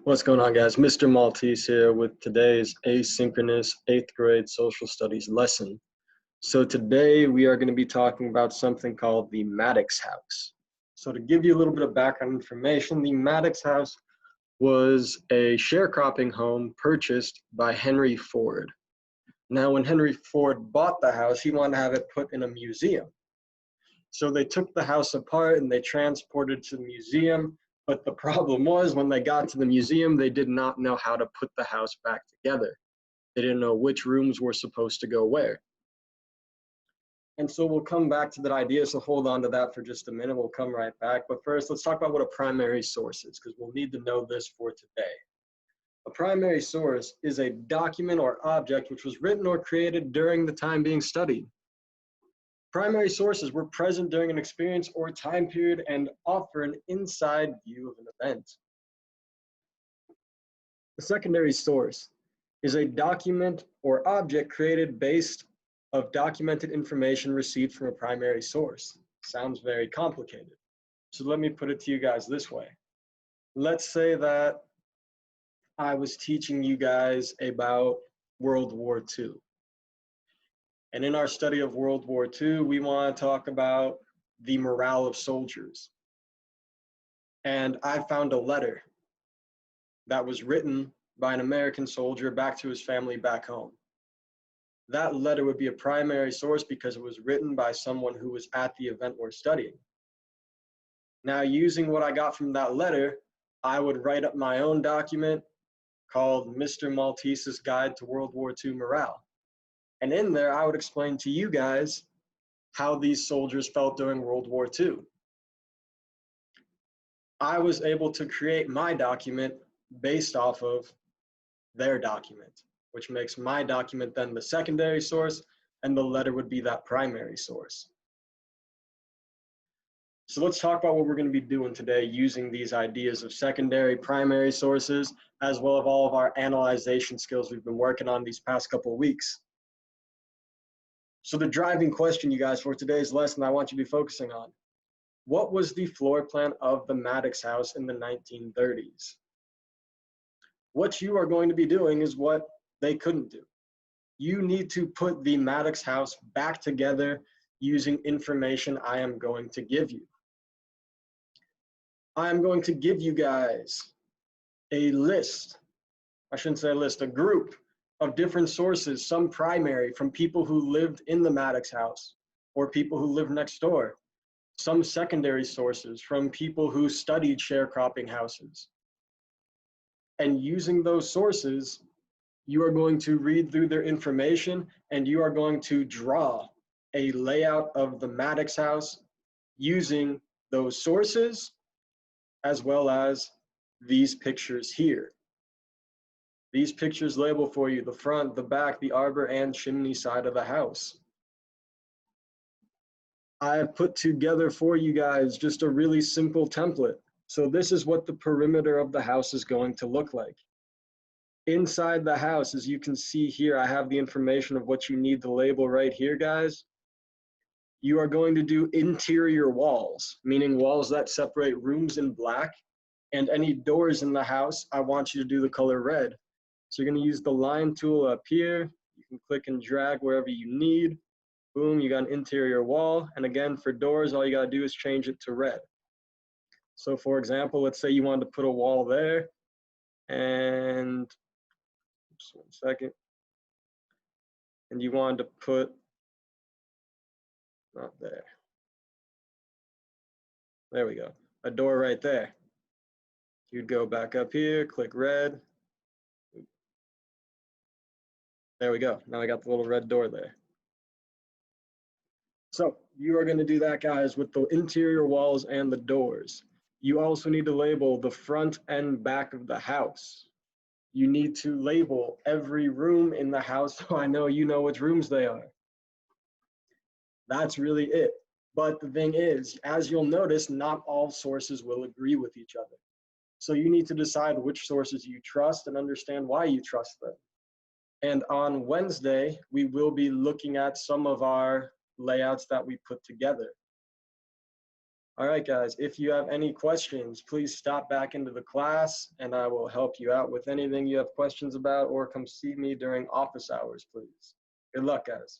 What's going on, guys? Mr. Maltese here with today's asynchronous 8th grade social studies lesson. So today we are going to be talking about something called the Mattox House. So to give you a little bit of background information, the Mattox House was a sharecropping home purchased by Henry Ford. Now, when Henry Ford bought the house, he wanted to have it put in a museum. So they took the house apart and they transported it to the museum. But the problem was when they got to the museum, they did not know how to put the house back together. They didn't know which rooms were supposed to go where. And so we'll come back to that idea, so hold on to that for just a minute. We'll come right back. But first, let's talk about what a primary source is, because we'll need to know this for today. A primary source is a document or object which was written or created during the time being studied. Primary sources were present during an experience or time period and offer an inside view of an event. A secondary source is a document or object created based of documented information received from a primary source. Sounds very complicated. So let me put it to you guys this way. Let's say that I was teaching you guys about World War II. And in our study of World War II, we want to talk about the morale of soldiers. And I found a letter that was written by an American soldier back to his family back home. That letter would be a primary source because it was written by someone who was at the event we're studying. Now, using what I got from that letter, I would write up my own document called Mr. Maltese's Guide to World War II Morale. And in there, I would explain to you guys how these soldiers felt during World War II. I was able to create my document based off of their document, which makes my document then the secondary source, and the letter would be that primary source. So let's talk about what we're going to be doing today using these ideas of secondary, primary sources, as well as all of our analyzation skills we've been working on these past couple of weeks. So the driving question, you guys, for today's lesson, I want you to be focusing on: what was the floor plan of the Mattox House in the 1930s? What you are going to be doing is what they couldn't do. You need to put the Mattox House back together using information I am going to give you. I am going to give you guys a list, I shouldn't say a list, a group of different sources, some primary from people who lived in the Mattox House or people who lived next door, some secondary sources from people who studied sharecropping houses. And using those sources, you are going to read through their information and you are going to draw a layout of the Mattox House using those sources as well as these pictures here. These pictures label for you the front, the back, the arbor, and chimney side of the house. I have put together for you guys just a really simple template. So this is what the perimeter of the house is going to look like. Inside the house, as you can see here, I have the information of what you need to label right here, guys. You are going to do interior walls, meaning walls that separate rooms in black, and any doors in the house, I want you to do the color red. So you're going to use the line tool up here. You can click and drag wherever you need. Boom, you got an interior wall. And again, for doors, all you got to do is change it to red. So for example, let's say you wanted to put a wall there, and just 1 second. And you wanted to put, not there. There we go, a door right there. You'd go back up here, click red. There we go. Now I got the little red door there. So you are going to do that, guys, with the interior walls and the doors. You also need to label the front and back of the house. You need to label every room in the house so I know you know which rooms they are. That's really it. But the thing is, as you'll notice, not all sources will agree with each other. So you need to decide which sources you trust and understand why you trust them. And on Wednesday, we will be looking at some of our layouts that we put together. All right, guys, if you have any questions, please stop back into the class and I will help you out with anything you have questions about, or come see me during office hours, please. Good luck, guys.